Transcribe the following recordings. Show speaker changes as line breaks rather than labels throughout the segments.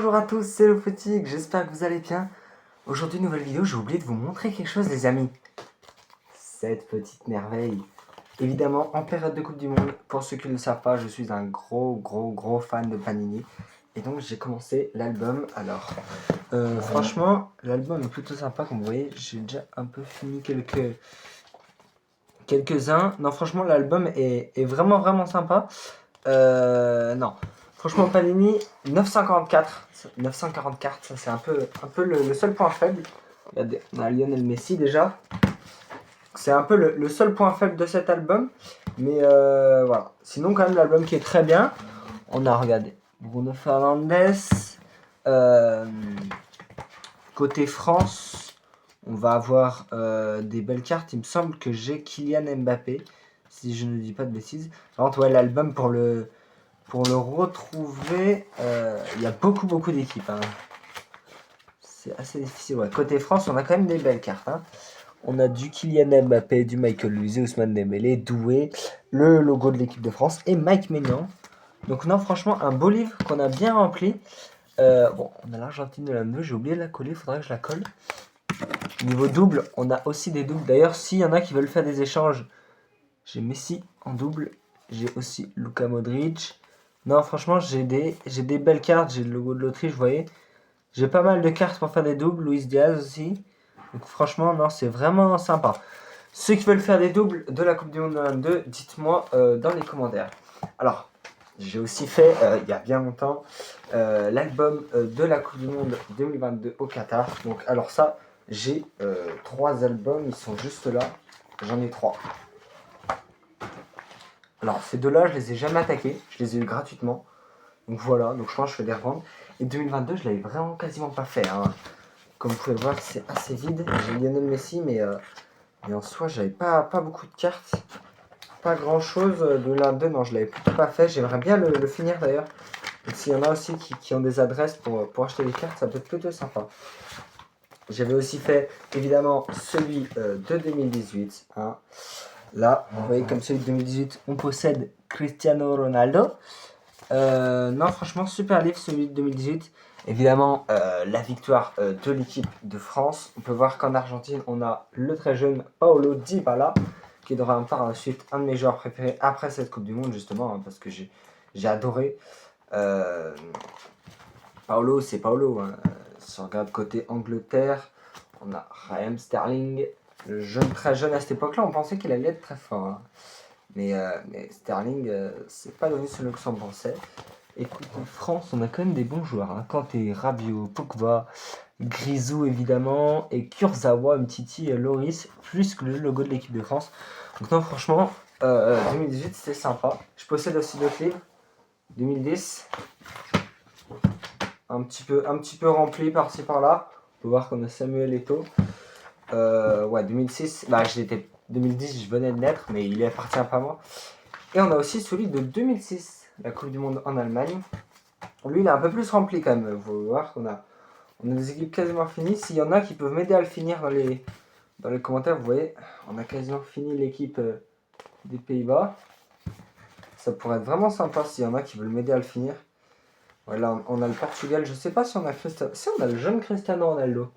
Bonjour à tous, c'est le Footig, j'espère que vous allez bien. Aujourd'hui, nouvelle vidéo, j'ai oublié de vous montrer quelque chose les amis. Cette petite merveille. Évidemment, en période de Coupe du Monde, pour ceux qui ne le savent pas, je suis un gros fan de Panini. Et donc j'ai commencé l'album. Alors, franchement, l'album est plutôt sympa, comme vous voyez. J'ai déjà un peu fini quelques-uns. Non, franchement, l'album est vraiment sympa. Non. Franchement, Panini, 944. 944, ça c'est un peu le seul point faible. Regardez, on a Lionel Messi déjà. C'est un peu le seul point faible de cet album. Mais voilà. Sinon, quand même, l'album qui est très bien. On a regardé Bruno Fernandes. Côté France, on va avoir des belles cartes. Il me semble que j'ai Kylian Mbappé, si je ne dis pas de bêtises. Par contre, ouais, l'album pour le retrouver, il y a beaucoup d'équipes. Hein. C'est assez difficile. Ouais. Côté France, on a quand même des belles cartes. Hein. On a du Kylian Mbappé, du Michael Olise, Ousmane Dembélé, Doué, le logo de l'équipe de France et Mike Maignan. Donc non, franchement, un beau livre qu'on a bien rempli. Bon, on a l'Argentine de la 2, j'ai oublié de la coller, il faudrait que je la colle. Niveau double, on a aussi des doubles. D'ailleurs, s'il y en a qui veulent faire des échanges, j'ai Messi en double. J'ai aussi Luka Modric. Non, franchement, j'ai des belles cartes. J'ai le logo de l'Autriche, vous voyez. J'ai pas mal de cartes pour faire des doubles. Luis Diaz aussi. Donc franchement, non, c'est vraiment sympa. Ceux qui veulent faire des doubles de la Coupe du Monde 2022, dites-moi dans les commentaires. Alors, j'ai aussi fait, il y a bien longtemps, l'album de la Coupe du Monde 2022 au Qatar. Donc, alors ça, j'ai 3 albums, ils sont juste là. J'en ai 3. Alors, ces deux-là, je les ai jamais attaqués. Je les ai eu gratuitement. Donc voilà, donc je pense que je fais des reventes. Et 2022, je l'avais vraiment quasiment pas fait. Hein. Comme vous pouvez le voir, c'est assez vide. J'ai Lionel Messi, mais en soi, j'avais pas beaucoup de cartes. Pas grand-chose de l'un d'eux. Non, je l'avais plutôt pas fait. J'aimerais bien le finir d'ailleurs. Donc s'il y en a aussi qui ont des adresses pour acheter des cartes, ça peut être plutôt sympa. J'avais aussi fait, évidemment, celui de 2018. Hein. Là, vous voyez, comme celui de 2018, on possède Cristiano Ronaldo. Non, franchement, super livre celui de 2018. Évidemment, la victoire de l'équipe de France. On peut voir qu'en Argentine, on a le très jeune Paulo Dybala, qui devra par la suite un de mes joueurs préférés après cette Coupe du Monde, justement, hein, parce que j'ai adoré. Paulo, c'est Paulo. Hein. Si on regarde côté Angleterre, on a Raheem Sterling, le jeune, très jeune à cette époque-là. On pensait qu'il allait être très fort. Hein. Mais Sterling, c'est pas devenu celui que l'on pensait. Écoute, en France, on a quand même des bons joueurs. Hein. Kanté, Rabiot, Pogba, Grisou évidemment, et Kurzawa, Umtiti et Loris, plus que le logo de l'équipe de France. Donc non, franchement, 2018 c'était sympa. Je possède aussi d'autres livres. 2010, un petit peu rempli par-ci par-là. On peut voir qu'on a Samuel Eto'o. Ouais, 2006, bah 2010 je venais de naître, mais il appartient pas à moi. Et on a aussi celui de 2006, la Coupe du Monde en Allemagne. Lui, il est un peu plus rempli quand même. Vous pouvez voir qu'on a des équipes quasiment finies. S'il y en a qui peuvent m'aider à le finir dans les commentaires, vous voyez, on a quasiment fini l'équipe des Pays-Bas. Ça pourrait être vraiment sympa s'il y en a qui veulent m'aider à le finir. Voilà, on a le Portugal. Je sais pas si on a Cristiano. Si on a le jeune Cristiano Ronaldo.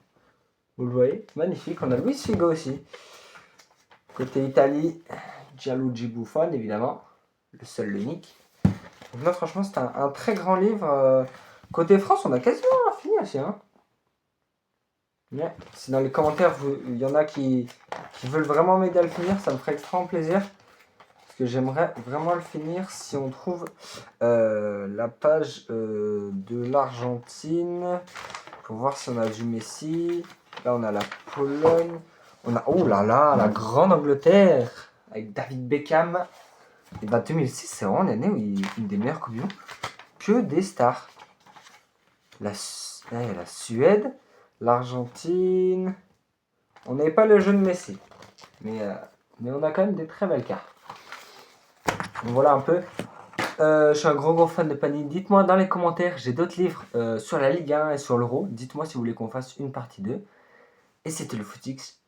Vous le voyez, magnifique. On a Luis Figo aussi. Côté Italie, Gianluigi Buffon évidemment, le seul, l'unique. Donc là franchement c'est un très grand livre. Côté France on a quasiment fini aussi. Hein. Ouais. Si dans les commentaires il y en a qui veulent vraiment m'aider à le finir, ça me ferait extrêmement plaisir. Parce que j'aimerais vraiment le finir si on trouve la page de l'Argentine. Pour voir si on a du Messi. Là on a la Pologne. On a, oh là là, la grande Angleterre avec David Beckham. Et bah 2006, c'est vraiment l'année où il y a une des meilleures Coupes du Monde. Que des stars. Là, il y a la Suède, l'Argentine. On n'avait pas le jeu de Messi. Mais on a quand même des très belles cartes. Donc voilà un peu. Je suis un gros fan de Panini. Dites-moi dans les commentaires, j'ai d'autres livres sur la Ligue 1 et sur l'Euro. Dites-moi si vous voulez qu'on fasse une partie 2. Et c'était le Footix.